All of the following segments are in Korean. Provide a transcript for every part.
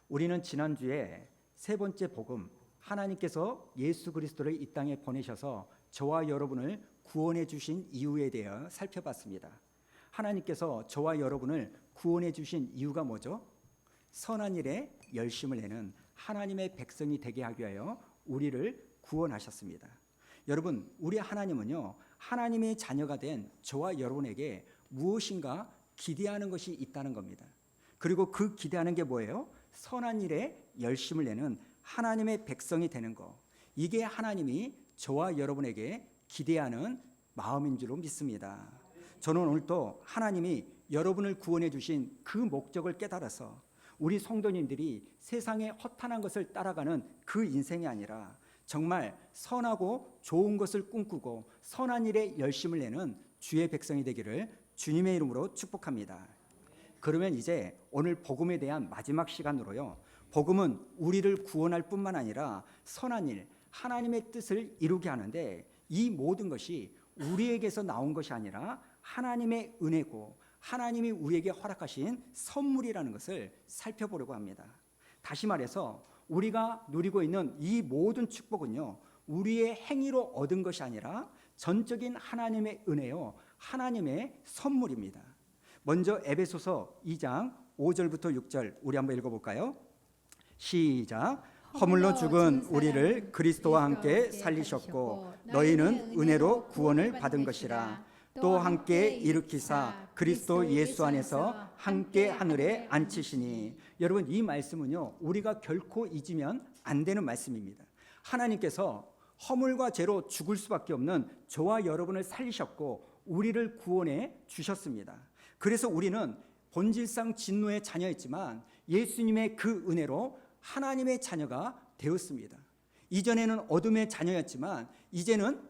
우리는 지난주에 세 번째 복음, 하나님께서 예수 그리스도를 이 땅에 보내셔서 저와 여러분을 구원해 주신 이유에 대해 살펴봤습니다. 하나님께서 저와 여러분을 구원해 주신 이유가 뭐죠? 선한 일에 열심을 내는 하나님의 백성이 되게 하기 위하여 우리를 구원하셨습니다. 여러분, 우리 하나님은요, 하나님의 자녀가 된 저와 여러분에게 무엇인가 기대하는 것이 있다는 겁니다. 그리고 그 기대하는 게 뭐예요? 선한 일에 열심을 내는 하나님의 백성이 되는 것. 이게 하나님이 저와 여러분에게 기대하는 마음인 줄로 믿습니다. 저는 오늘 또 하나님이 여러분을 구원해 주신 그 목적을 깨달아서 우리 성도님들이 세상의 허탄한 것을 따라가는 그 인생이 아니라 정말 선하고 좋은 것을 꿈꾸고 선한 일에 열심을 내는 주의 백성이 되기를 주님의 이름으로 축복합니다. 그러면 이제 오늘 복음에 대한 마지막 시간으로요, 복음은 우리를 구원할 뿐만 아니라 선한 일, 하나님의 뜻을 이루게 하는데 이 모든 것이 우리에게서 나온 것이 아니라 하나님의 은혜고 하나님이 우리에게 허락하신 선물이라는 것을 살펴보려고 합니다. 다시 말해서 우리가 누리고 있는 이 모든 축복은요, 우리의 행위로 얻은 것이 아니라 전적인 하나님의 은혜요, 하나님의 선물입니다. 먼저 에베소서 2장 5절부터 6절 우리 한번 읽어볼까요? 시작. 허물로 죽은 우리를 그리스도와 함께 살리셨고 너희는 은혜로 구원을 받은 것이라. 또 함께 일으키사 그리스도 예수 안에서 함께 하늘에 앉히시니. 여러분, 이 말씀은요, 우리가 결코 잊으면 안 되는 말씀입니다. 하나님께서 허물과 죄로 죽을 수밖에 없는 저와 여러분을 살리셨고 우리를 구원해 주셨습니다. 그래서 우리는 본질상 진노의 자녀였지만 예수님의 그 은혜로 하나님의 자녀가 되었습니다. 이전에는 어둠의 자녀였지만 이제는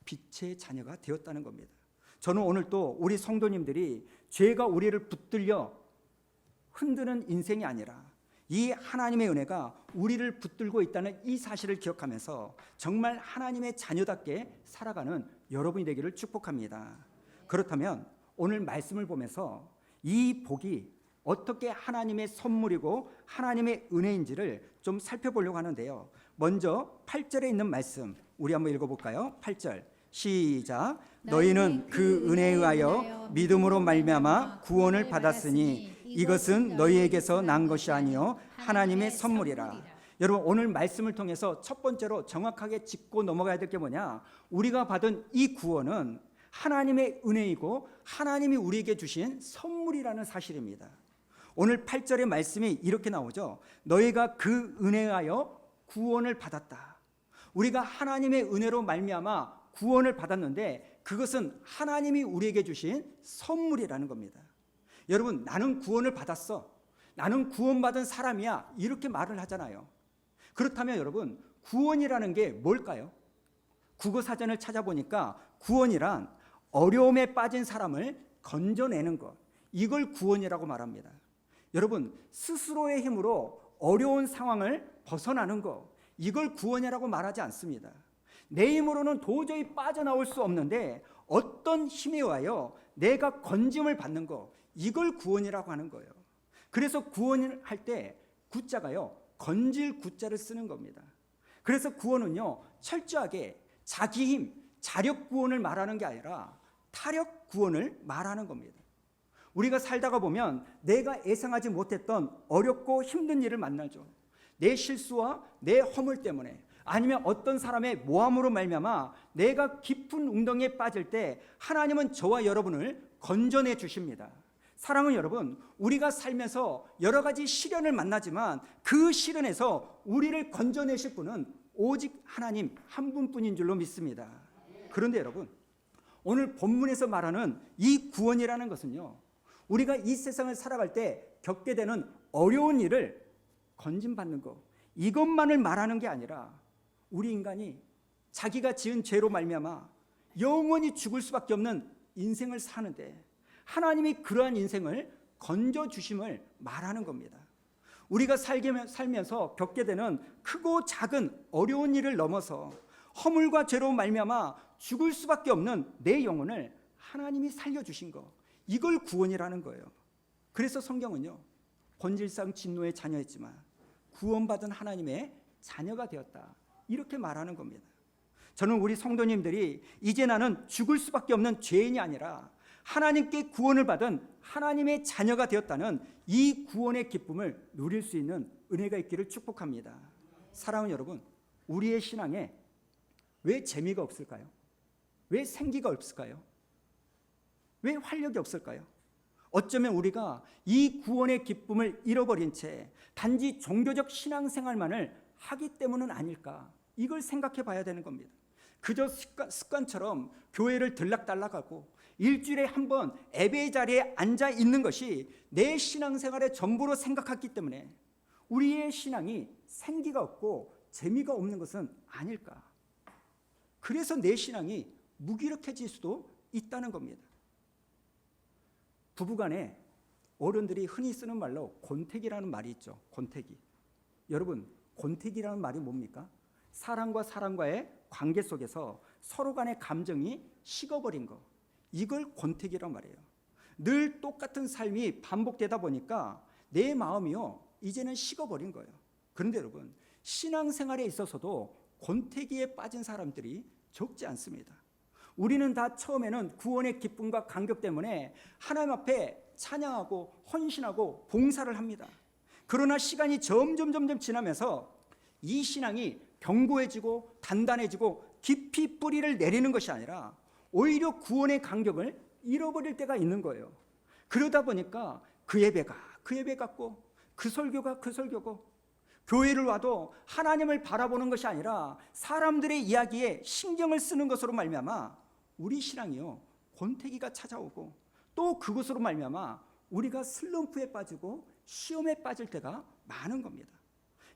빛의 자녀가 되었다는 겁니다. 저는 오늘 또 우리 성도님들이 죄가 우리를 붙들려 흔드는 인생이 아니라 이 하나님의 은혜가 우리를 붙들고 있다는 이 사실을 기억하면서 정말 하나님의 자녀답게 살아가는 여러분이 되기를 축복합니다. 그렇다면 오늘 말씀을 보면서 이 복이 어떻게 하나님의 선물이고 하나님의 은혜인지를 좀 살펴보려고 하는데요. 먼저 8절에 있는 말씀 우리 한번 읽어볼까요? 8절 시작. 너희는 그 은혜에 의하여 믿음으로 말미암아 구원을 받았으니 이것은 너희에게서 난 것이 아니요 하나님의 선물이라. 여러분, 오늘 말씀을 통해서 첫 번째로 정확하게 짚고 넘어가야 될 게 뭐냐? 우리가 받은 이 구원은 하나님의 은혜이고 하나님이 우리에게 주신 선물이라는 사실입니다. 오늘 8절의 말씀이 이렇게 나오죠. 너희가 그 은혜에 의하여 구원을 받았다. 우리가 하나님의 은혜로 말미암아 구원을 받았는데 그것은 하나님이 우리에게 주신 선물이라는 겁니다. 여러분, 나는 구원을 받았어, 나는 구원받은 사람이야, 이렇게 말을 하잖아요. 그렇다면 여러분, 구원이라는 게 뭘까요? 국어사전을 찾아보니까 구원이란 어려움에 빠진 사람을 건져내는 것, 이걸 구원이라고 말합니다. 여러분, 스스로의 힘으로 어려운 상황을 벗어나는 것, 이걸 구원이라고 말하지 않습니다. 내 힘으로는 도저히 빠져나올 수 없는데 어떤 힘에 의하여 내가 건짐을 받는 것, 이걸 구원이라고 하는 거예요. 그래서 구원을 할 때 구자가요, 건질 구자를 쓰는 겁니다. 그래서 구원은요, 철저하게 자기 힘, 자력 구원을 말하는 게 아니라 타력 구원을 말하는 겁니다. 우리가 살다가 보면 내가 예상하지 못했던 어렵고 힘든 일을 만나죠. 내 실수와 내 허물 때문에, 아니면 어떤 사람의 모함으로 말미암아 내가 깊은 웅덩이에 빠질 때 하나님은 저와 여러분을 건져내 주십니다. 사랑하는 여러분, 우리가 살면서 여러 가지 시련을 만나지만 그 시련에서 우리를 건져내실 분은 오직 하나님 한 분뿐인 줄로 믿습니다. 그런데 여러분, 오늘 본문에서 말하는 이 구원이라는 것은요, 우리가 이 세상을 살아갈 때 겪게 되는 어려운 일을 건짐받는 것, 이것만을 말하는 게 아니라 우리 인간이 자기가 지은 죄로 말미암아 영원히 죽을 수밖에 없는 인생을 사는데 하나님이 그러한 인생을 건져주심을 말하는 겁니다. 우리가 살면서 겪게 되는 크고 작은 어려운 일을 넘어서 허물과 죄로 말미암아 죽을 수밖에 없는 내 영혼을 하나님이 살려주신 것, 이걸 구원이라는 거예요. 그래서 성경은요, 본질상 진노의 자녀였지만 구원받은 하나님의 자녀가 되었다. 이렇게 말하는 겁니다. 저는 우리 성도님들이 이제 나는 죽을 수밖에 없는 죄인이 아니라 하나님께 구원을 받은 하나님의 자녀가 되었다는 이 구원의 기쁨을 누릴 수 있는 은혜가 있기를 축복합니다. 사랑하는 여러분, 우리의 신앙에 왜 재미가 없을까요? 왜 생기가 없을까요? 왜 활력이 없을까요? 어쩌면 우리가 이 구원의 기쁨을 잃어버린 채 단지 종교적 신앙생활만을 하기 때문은 아닐까? 이걸 생각해 봐야 되는 겁니다. 그저 습관처럼 교회를 들락달락하고 일주일에 한 번 예배 자리에 앉아 있는 것이 내 신앙생활의 전부로 생각했기 때문에 우리의 신앙이 생기가 없고 재미가 없는 것은 아닐까? 그래서 내 신앙이 무기력해질 수도 있다는 겁니다. 부부간에 어른들이 흔히 쓰는 말로 권태기라는 말이 있죠. 권태기. 여러분, 권태기라는 말이 뭡니까? 사람과 사람과의 관계 속에서 서로 간의 감정이 식어버린 거, 이걸 권태기란 말이에요. 늘 똑같은 삶이 반복되다 보니까 내 마음이요 이제는 식어버린 거예요. 그런데 여러분, 신앙생활에 있어서도 권태기에 빠진 사람들이 적지 않습니다. 우리는 다 처음에는 구원의 기쁨과 감격 때문에 하나님 앞에 찬양하고 헌신하고 봉사를 합니다. 그러나 시간이 점점 지나면서 이 신앙이 견고해지고 단단해지고 깊이 뿌리를 내리는 것이 아니라 오히려 구원의 감격을 잃어버릴 때가 있는 거예요. 그러다 보니까 그 예배가 그 예배 같고 그 설교가 그 설교고, 교회를 와도 하나님을 바라보는 것이 아니라 사람들의 이야기에 신경을 쓰는 것으로 말미암아 우리 신앙이요 권태기가 찾아오고, 또 그것으로 말미암아 우리가 슬럼프에 빠지고 시험에 빠질 때가 많은 겁니다.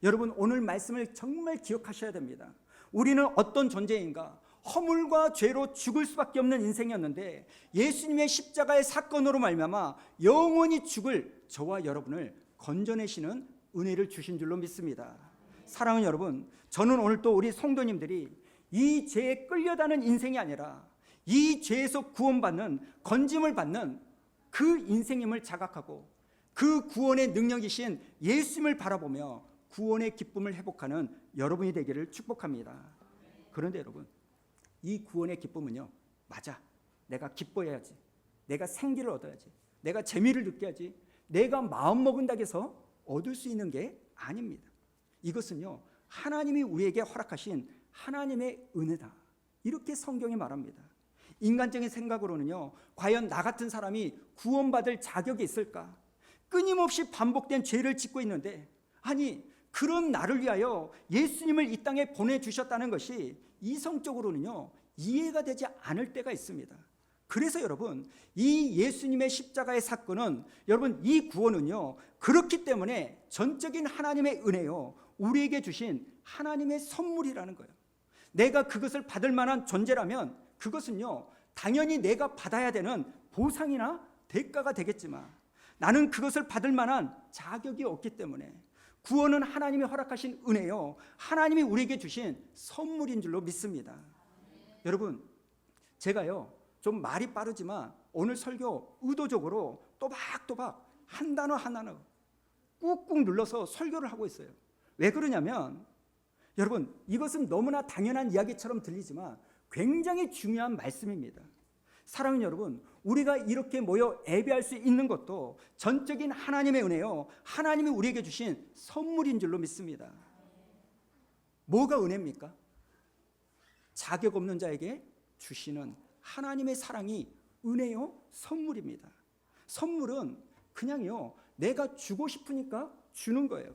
여러분, 오늘 말씀을 정말 기억하셔야 됩니다. 우리는 어떤 존재인가? 허물과 죄로 죽을 수밖에 없는 인생이었는데 예수님의 십자가의 사건으로 말미암아 영원히 죽을 저와 여러분을 건져내시는 은혜를 주신 줄로 믿습니다. 사랑하는 여러분, 저는 오늘 또 우리 성도님들이 이 죄에 끌려다는 인생이 아니라 이 죄에서 구원받는, 건짐을 받는 그 인생임을 자각하고 그 구원의 능력이신 예수님을 바라보며 구원의 기쁨을 회복하는 여러분이 되기를 축복합니다. 그런데 여러분, 이 구원의 기쁨은요, 맞아, 내가 기뻐해야지, 내가 생기를 얻어야지, 내가 재미를 느껴야지, 내가 마음먹은다고 해서 얻을 수 있는 게 아닙니다. 이것은요, 하나님이 우리에게 허락하신 하나님의 은혜다, 이렇게 성경이 말합니다. 인간적인 생각으로는요, 과연 나 같은 사람이 구원받을 자격이 있을까? 끊임없이 반복된 죄를 짓고 있는데, 아니 그런 나를 위하여 예수님을 이 땅에 보내주셨다는 것이 이성적으로는요 이해가 되지 않을 때가 있습니다. 그래서 여러분, 이 예수님의 십자가의 사건은, 여러분 이 구원은요 그렇기 때문에 전적인 하나님의 은혜요, 우리에게 주신 하나님의 선물이라는 거예요. 내가 그것을 받을 만한 존재라면 그것은요 당연히 내가 받아야 되는 보상이나 대가가 되겠지만, 나는 그것을 받을 만한 자격이 없기 때문에 구원은 하나님이 허락하신 은혜요, 하나님이 우리에게 주신 선물인 줄로 믿습니다. 여러분, 제가요 좀 말이 빠르지만 오늘 설교 의도적으로 또박또박 한 단어 한 단어 꾹꾹 눌러서 설교를 하고 있어요. 왜 그러냐면, 여러분 이것은 너무나 당연한 이야기처럼 들리지만 굉장히 중요한 말씀입니다. 사랑하는 여러분, 우리가 이렇게 모여 예배할 수 있는 것도 전적인 하나님의 은혜요, 하나님이 우리에게 주신 선물인 줄로 믿습니다. 뭐가 은혜입니까? 자격 없는 자에게 주시는 하나님의 사랑이 은혜요, 선물입니다. 선물은 그냥요 내가 주고 싶으니까 주는 거예요.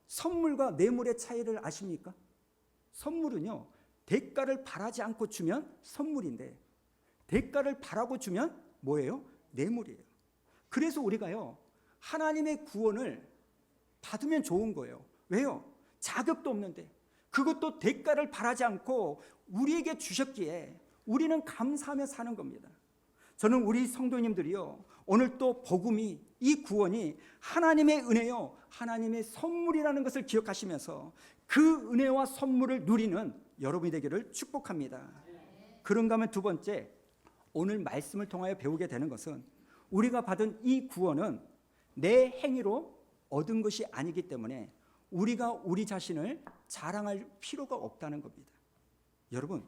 선물과 뇌물의 차이를 아십니까? 선물은요 대가를 바라지 않고 주면 선물인데, 대가를 바라고 주면 뭐예요? 뇌물이에요. 그래서 우리가요 하나님의 구원을 받으면 좋은 거예요. 왜요? 자격도 없는데 그것도 대가를 바라지 않고 우리에게 주셨기에 우리는 감사하며 사는 겁니다. 저는 우리 성도님들이요 오늘 또 복음이, 이 구원이 하나님의 은혜요, 하나님의 선물이라는 것을 기억하시면서 그 은혜와 선물을 누리는 여러분이 되기를 축복합니다. 그런가 하면 두 번째, 오늘 말씀을 통하여 배우게 되는 것은 우리가 받은 이 구원은 내 행위로 얻은 것이 아니기 때문에 우리가 우리 자신을 자랑할 필요가 없다는 겁니다. 여러분,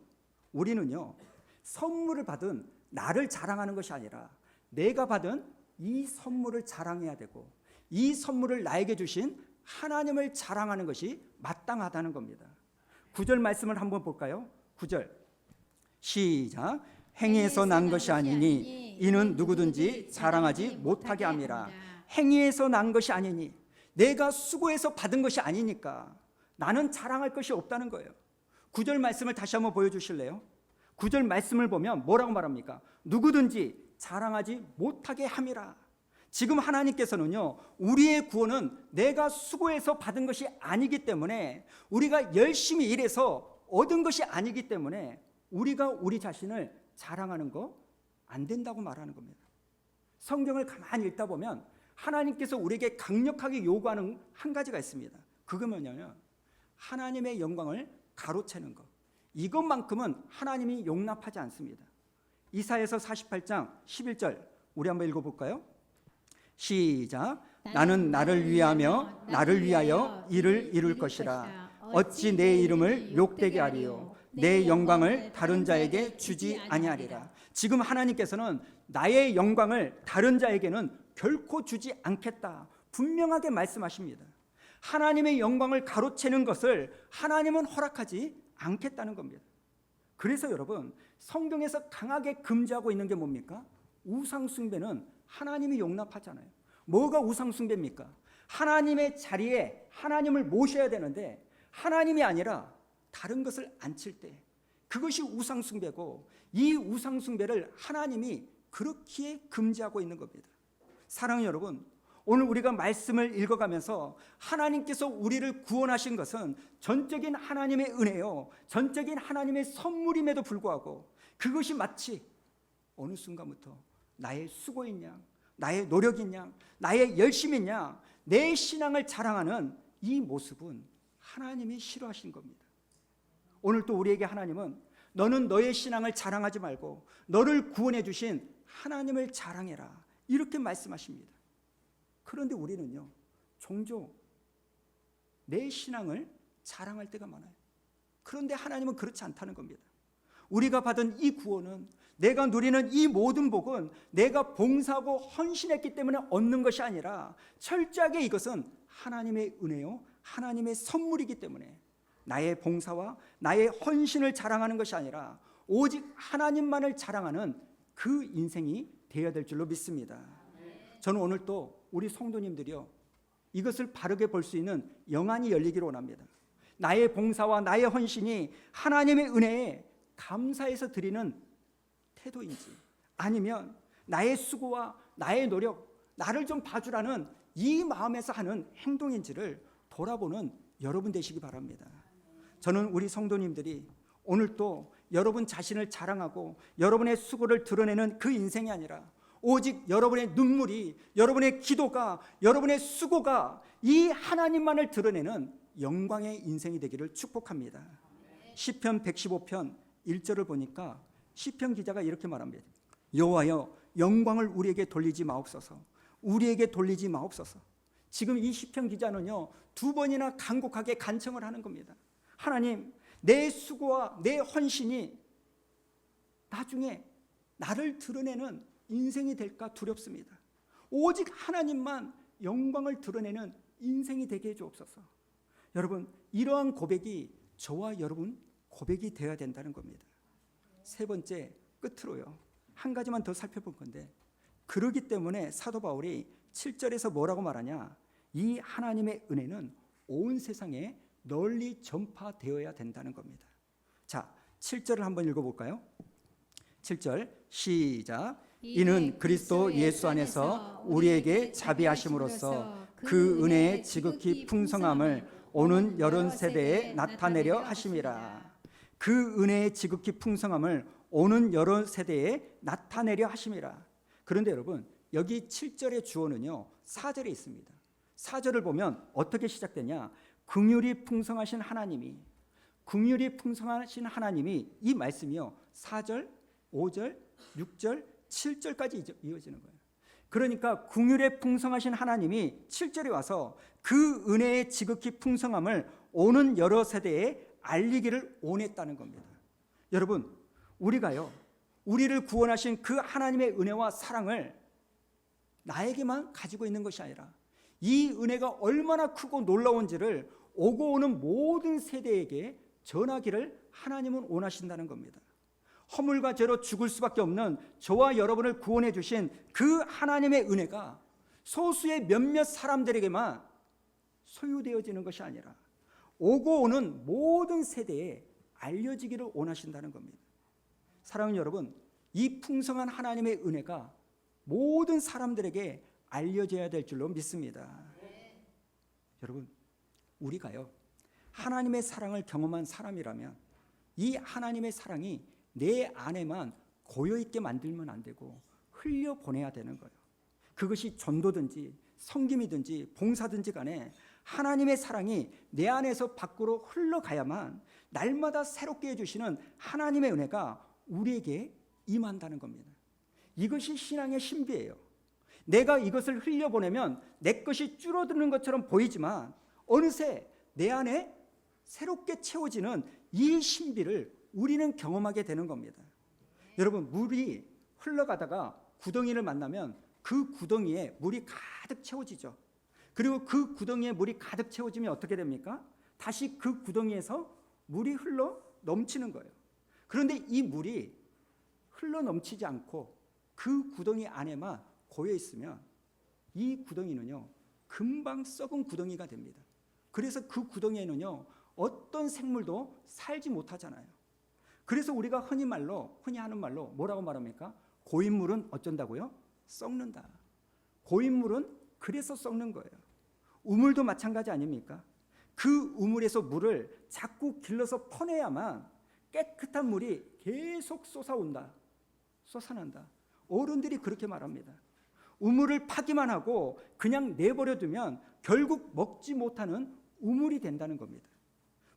우리는요, 선물을 받은 나를 자랑하는 것이 아니라 내가 받은 이 선물을 자랑해야 되고, 이 선물을 나에게 주신 하나님을 자랑하는 것이 마땅하다는 겁니다. 9절 말씀을 한번 볼까요? 9절 시작. 행위에서 난 것이 아니니 이는 누구든지 자랑하지 못하게 함이라. 행위에서 난 것이 아니니, 내가 수고해서 받은 것이 아니니까 나는 자랑할 것이 없다는 거예요. 9절 말씀을 다시 한번 보여주실래요? 9절 말씀을 보면 뭐라고 말합니까? 누구든지 자랑하지 못하게 함이라. 지금 하나님께서는요, 우리의 구원은 내가 수고해서 받은 것이 아니기 때문에, 우리가 열심히 일해서 얻은 것이 아니기 때문에 우리가 우리 자신을 자랑하는 거 안 된다고 말하는 겁니다. 성경을 가만히 읽다 보면 하나님께서 우리에게 강력하게 요구하는 한 가지가 있습니다. 그건 뭐냐면 하나님의 영광을 가로채는 것. 이것만큼은 하나님이 용납하지 않습니다. 이사야서 48장 11절 우리 한번 읽어볼까요? 시작. 나는 나를 위하며 나를 위하여 이를 이룰 것이라. 어찌 내 이름을 욕되게 하리요. 내 영광을 다른 자에게 주지 아니하리라. 지금 하나님께서는 나의 영광을 다른 자에게는 결코 주지 않겠다, 분명하게 말씀하십니다. 하나님의 영광을 가로채는 것을 하나님은 허락하지 않겠다는 겁니다. 그래서 여러분, 성경에서 강하게 금지하고 있는 게 뭡니까? 우상숭배는 하나님이 용납하잖아요. 뭐가 우상숭배입니까? 하나님의 자리에 하나님을 모셔야 되는데 하나님이 아니라 다른 것을 앉힐 때, 그것이 우상숭배고, 이 우상숭배를 하나님이 그렇게 금지하고 있는 겁니다. 사랑하는 여러분, 오늘 우리가 말씀을 읽어가면서 하나님께서 우리를 구원하신 것은 전적인 하나님의 은혜요, 전적인 하나님의 선물임에도 불구하고 그것이 마치 어느 순간부터 나의 수고인 양, 나의 노력인 양, 나의 열심인 양, 내 신앙을 자랑하는 이 모습은 하나님이 싫어하신 겁니다. 오늘 또 우리에게 하나님은 너는 너의 신앙을 자랑하지 말고 너를 구원해 주신 하나님을 자랑해라, 이렇게 말씀하십니다. 그런데 우리는요, 종종 내 신앙을 자랑할 때가 많아요. 그런데 하나님은 그렇지 않다는 겁니다. 우리가 받은 이 구원은, 내가 누리는 이 모든 복은 내가 봉사하고 헌신했기 때문에 얻는 것이 아니라 철저하게 이것은 하나님의 은혜요, 하나님의 선물이기 때문에 나의 봉사와 나의 헌신을 자랑하는 것이 아니라 오직 하나님만을 자랑하는 그 인생이 되어야 될 줄로 믿습니다. 저는 오늘 또 우리 성도님들이요, 이것을 바르게 볼 수 있는 영안이 열리기를 원합니다. 나의 봉사와 나의 헌신이 하나님의 은혜에 감사해서 드리는 태도인지, 아니면 나의 수고와 나의 노력, 나를 좀 봐주라는 이 마음에서 하는 행동인지를 돌아보는 여러분 되시기 바랍니다. 저는 우리 성도님들이 오늘 또 여러분 자신을 자랑하고 여러분의 수고를 드러내는 그 인생이 아니라 오직 여러분의 눈물이, 여러분의 기도가, 여러분의 수고가 이 하나님만을 드러내는 영광의 인생이 되기를 축복합니다. 시편 115편 1절을 보니까 시편 기자가 이렇게 말합니다. 여호와여, 영광을 우리에게 돌리지 마옵소서. 우리에게 돌리지 마옵소서. 지금 이 시편 기자는요, 2번이나 간곡하게 간청을 하는 겁니다. 하나님, 내 수고와 내 헌신이 나중에 나를 드러내는 인생이 될까 두렵습니다. 오직 하나님만 영광을 드러내는 인생이 되게 해주옵소서. 여러분, 이러한 고백이 저와 여러분 고백이 되어야 된다는 겁니다. 세 번째, 끝으로요, 한 가지만 더 살펴볼 건데, 그러기 때문에 사도 바울이 7절에서 뭐라고 말하냐, 이 하나님의 은혜는 온 세상에 널리 전파되어야 된다는 겁니다. 자, 7절을 한번 읽어볼까요? 7절 시작. 이는 그리스도 예수 안에서 우리에게 자비하심으로써 그 은혜의 지극히 풍성함을 오는 여러 세대에 나타내려 하심이라. 그 은혜의 지극히 풍성함을 오는 여러 세대에 나타내려 하심이라. 그런데 여러분, 여기 7절의 주어는요 4절에 있습니다. 4절을 보면 어떻게 시작되냐, 긍휼이 풍성하신 하나님이, 긍휼이 풍성하신 하나님이, 이 말씀이요 4절, 5절, 6절, 7절까지 이어지는 거예요. 그러니까 긍휼에 풍성하신 하나님이 7절에 와서 그 은혜의 지극히 풍성함을 오는 여러 세대에 알리기를 원했다는 겁니다. 여러분, 우리가요, 우리를 구원하신 그 하나님의 은혜와 사랑을 나에게만 가지고 있는 것이 아니라 이 은혜가 얼마나 크고 놀라운지를 오고 오는 모든 세대에게 전하기를 하나님은 원하신다는 겁니다. 허물과 죄로 죽을 수밖에 없는 저와 여러분을 구원해 주신 그 하나님의 은혜가 소수의 몇몇 사람들에게만 소유되어지는 것이 아니라 오고 오는 모든 세대에 알려지기를 원하신다는 겁니다. 사랑하는 여러분, 이 풍성한 하나님의 은혜가 모든 사람들에게 알려져야 될 줄로 믿습니다. 여러분, 우리가요, 하나님의 사랑을 경험한 사람이라면 이 하나님의 사랑이 내 안에만 고여있게 만들면 안 되고 흘려보내야 되는 거예요. 그것이 전도든지 섬김이든지 봉사든지 간에 하나님의 사랑이 내 안에서 밖으로 흘러가야만 날마다 새롭게 해주시는 하나님의 은혜가 우리에게 임한다는 겁니다. 이것이 신앙의 신비예요. 내가 이것을 흘려보내면 내 것이 줄어드는 것처럼 보이지만 어느새 내 안에 새롭게 채워지는 이 신비를 우리는 경험하게 되는 겁니다. 여러분, 물이 흘러가다가 구덩이를 만나면 그 구덩이에 물이 가득 채워지죠. 그리고 그 구덩이에 물이 가득 채워지면 어떻게 됩니까? 다시 그 구덩이에서 물이 흘러 넘치는 거예요. 그런데 이 물이 흘러 넘치지 않고 그 구덩이 안에만 고여 있으면 이 구덩이는요, 금방 썩은 구덩이가 됩니다. 그래서 그 구덩이에는요, 어떤 생물도 살지 못하잖아요. 그래서 우리가 흔히 하는 말로 뭐라고 말합니까? 고인물은 어쩐다고요? 썩는다. 고인물은 그래서 썩는 거예요. 우물도 마찬가지 아닙니까? 그 우물에서 물을 자꾸 길러서 퍼내야만 깨끗한 물이 계속 솟아난다. 어른들이 그렇게 말합니다. 우물을 파기만 하고 그냥 내버려두면 결국 먹지 못하는 우물이 된다는 겁니다.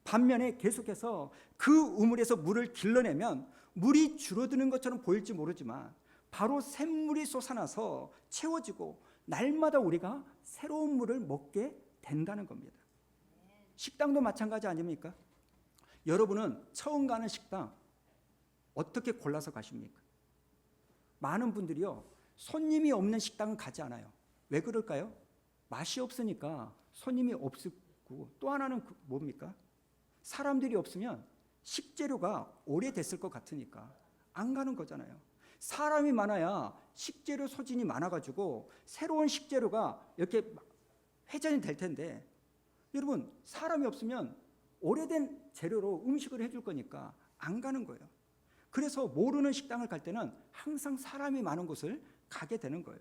반면에 계속해서 그 우물에서 물을 길러내면 물이 줄어드는 것처럼 보일지 모르지만 바로 샘물이 솟아나서 채워지고 날마다 우리가 새로운 물을 먹게 된다는 겁니다. 식당도 마찬가지 아닙니까? 여러분은 처음 가는 식당 어떻게 골라서 가십니까? 많은 분들이요, 손님이 없는 식당은 가지 않아요. 왜 그럴까요? 맛이 없으니까 손님이 없고, 또 하나는 뭡니까? 사람들이 없으면 식재료가 오래됐을 것 같으니까 안 가는 거잖아요. 사람이 많아야 식재료 소진이 많아가지고 새로운 식재료가 이렇게 회전이 될 텐데, 여러분, 사람이 없으면 오래된 재료로 음식을 해줄 거니까 안 가는 거예요. 그래서 모르는 식당을 갈 때는 항상 사람이 많은 곳을 가게 되는 거예요.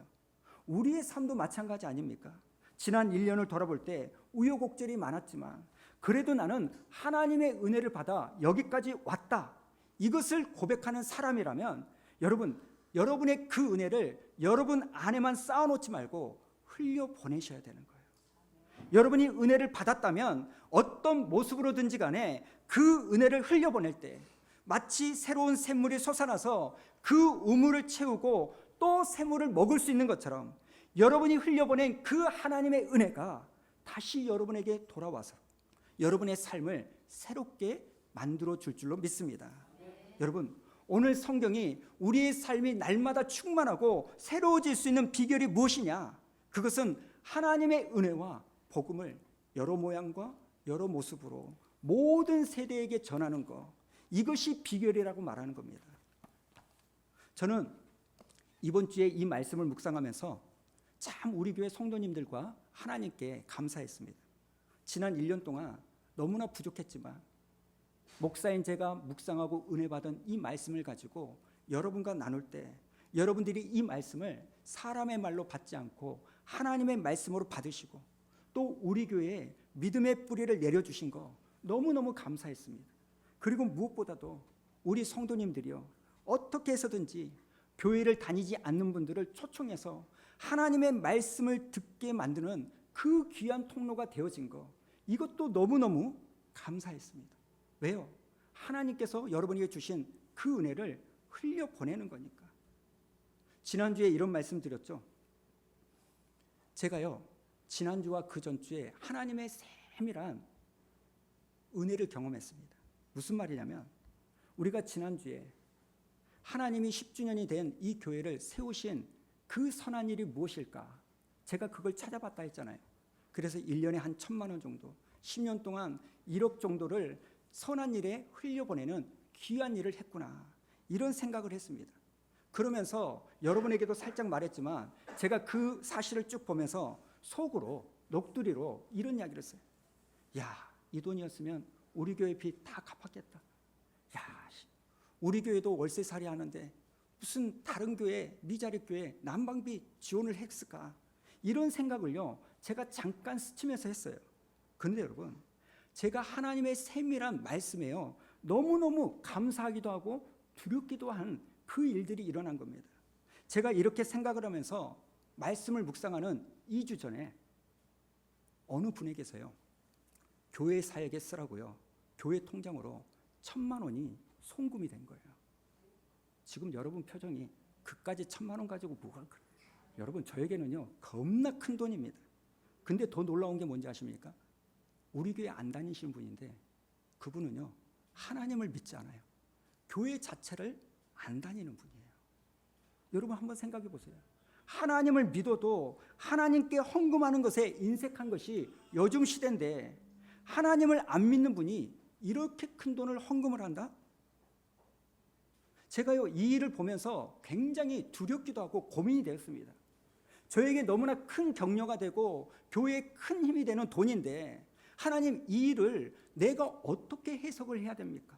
우리의 삶도 마찬가지 아닙니까? 지난 1년을 돌아볼 때 우여곡절이 많았지만 그래도 나는 하나님의 은혜를 받아 여기까지 왔다, 이것을 고백하는 사람이라면 여러분, 여러분의 그 은혜를 여러분 안에만 쌓아놓지 말고 흘려보내셔야 되는 거예요. 여러분이 은혜를 받았다면 어떤 모습으로든지 간에 그 은혜를 흘려보낼 때 마치 새로운 샘물이 솟아나서 그 우물을 채우고 또 샘물을 먹을 수 있는 것처럼 여러분이 흘려보낸 그 하나님의 은혜가 다시 여러분에게 돌아와서 여러분의 삶을 새롭게 만들어 줄 줄로 믿습니다. 여러분, 오늘 성경이 우리의 삶이 날마다 충만하고 새로워질 수 있는 비결이 무엇이냐? 그것은 하나님의 은혜와 복음을 여러 모양과 여러 모습으로 모든 세대에게 전하는 것, 이것이 비결이라고 말하는 겁니다. 저는 이번 주에 이 말씀을 묵상하면서 참 우리 교회 성도님들과 하나님께 감사했습니다. 지난 1년 동안 너무나 부족했지만 목사인 제가 묵상하고 은혜 받은 이 말씀을 가지고 여러분과 나눌 때 여러분들이 이 말씀을 사람의 말로 받지 않고 하나님의 말씀으로 받으시고 또 우리 교회에 믿음의 뿌리를 내려주신 거 너무너무 감사했습니다. 그리고 무엇보다도 우리 성도님들이요, 어떻게 해서든지 교회를 다니지 않는 분들을 초청해서 하나님의 말씀을 듣게 만드는 그 귀한 통로가 되어진 거, 이것도 너무너무 감사했습니다. 왜요? 하나님께서 여러분에게 주신 그 은혜를 흘려보내는 거니까. 지난주에 이런 말씀 드렸죠. 제가요 지난주와 그 전주에 하나님의 세밀한 은혜를 경험했습니다. 무슨 말이냐면 우리가 지난주에 하나님이 10주년이 된 이 교회를 세우신 그 선한 일이 무엇일까? 제가 그걸 찾아봤다 했잖아요. 그래서 1년에 한 1,000만 원 정도, 10년 동안 1억 정도를 선한 일에 흘려보내는 귀한 일을 했구나, 이런 생각을 했습니다. 그러면서 여러분에게도 살짝 말했지만 제가 그 사실을 쭉 보면서 속으로 녹두리로 이런 이야기를 했어요. 야, 이 돈이었으면 우리 교회 빚 다 갚았겠다. 야, 우리 교회도 월세살이 하는데 무슨 다른 교회, 미자립 교회 난방비 지원을 했을까? 이런 생각을요 제가 잠깐 스치면서 했어요. 그런데 여러분, 제가 하나님의 세밀한 말씀에요 너무너무 감사하기도 하고 두렵기도 한 그 일들이 일어난 겁니다. 제가 이렇게 생각을 하면서 말씀을 묵상하는 2주 전에 어느 분에게서요 교회 사역에 쓰라고요 교회 통장으로 1,000만 원이 송금이 된 거예요. 지금 여러분 표정이 그까지 1,000만 원 가지고 뭐가 그래? 여러분, 저에게는요 겁나 큰 돈입니다. 근데 더 놀라운 게 뭔지 아십니까? 우리 교회 안 다니시는 분인데 그분은요 하나님을 믿지 않아요. 교회 자체를 안 다니는 분이에요. 여러분 한번 생각해 보세요. 하나님을 믿어도 하나님께 헌금하는 것에 인색한 것이 요즘 시대인데 하나님을 안 믿는 분이 이렇게 큰 돈을 헌금을 한다? 제가요 이 일을 보면서 굉장히 두렵기도 하고 고민이 되었습니다. 저에게 너무나 큰 격려가 되고 교회에 큰 힘이 되는 돈인데 하나님, 이 일을 내가 어떻게 해석을 해야 됩니까?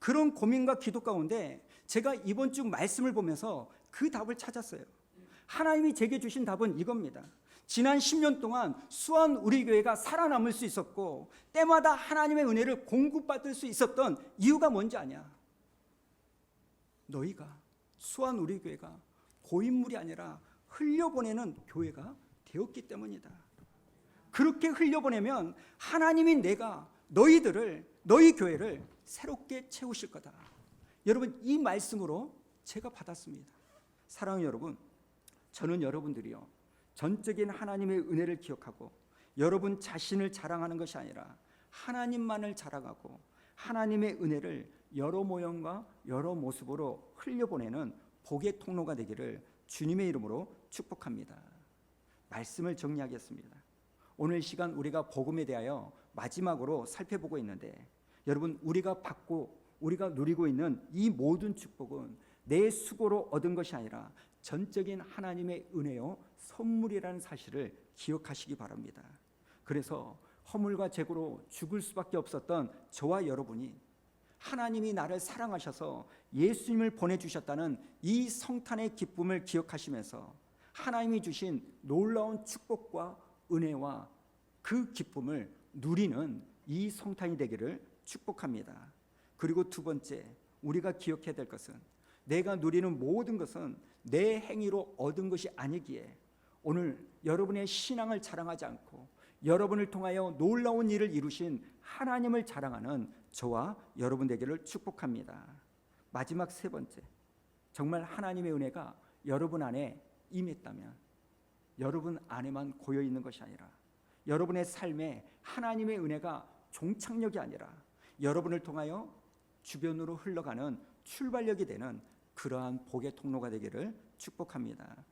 그런 고민과 기도 가운데 제가 이번 주 말씀을 보면서 그 답을 찾았어요. 하나님이 제게 주신 답은 이겁니다. 지난 10년 동안 수원 우리 교회가 살아남을 수 있었고 때마다 하나님의 은혜를 공급받을 수 있었던 이유가 뭔지 아냐? 너희가 수원 우리 교회가 고인물이 아니라 흘려보내는 교회가 되었기 때문이다. 그렇게 흘려보내면 하나님이 내가 너희들을, 너희 교회를 새롭게 채우실 거다. 여러분, 이 말씀으로 제가 받았습니다. 사랑하는 여러분, 저는 여러분들이요 전적인 하나님의 은혜를 기억하고 여러분 자신을 자랑하는 것이 아니라 하나님만을 자랑하고 하나님의 은혜를 여러 모형과 여러 모습으로 흘려보내는 복의 통로가 되기를 주님의 이름으로 축복합니다. 말씀을 정리하겠습니다. 오늘 시간 우리가 복음에 대하여 마지막으로 살펴보고 있는데 여러분, 우리가 받고 우리가 누리고 있는 이 모든 축복은 내 수고로 얻은 것이 아니라 전적인 하나님의 은혜요 선물이라는 사실을 기억하시기 바랍니다. 그래서 허물과 재고로 죽을 수밖에 없었던 저와 여러분이 하나님이 나를 사랑하셔서 예수님을 보내주셨다는 이 성탄의 기쁨을 기억하시면서 하나님이 주신 놀라운 축복과 은혜와 그 기쁨을 누리는 이 성탄이 되기를 축복합니다. 그리고 두 번째, 우리가 기억해야 될 것은 내가 누리는 모든 것은 내 행위로 얻은 것이 아니기에 오늘 여러분의 신앙을 자랑하지 않고 여러분을 통하여 놀라운 일을 이루신 하나님을 자랑하는 저와 여러분 되기를 축복합니다. 마지막 세 번째, 정말 하나님의 은혜가 여러분 안에 임했다면 여러분 안에만 고여 있는 것이 아니라 여러분의 삶에 하나님의 은혜가 종착역이 아니라 여러분을 통하여 주변으로 흘러가는 출발력이 되는 그러한 복의 통로가 되기를 축복합니다.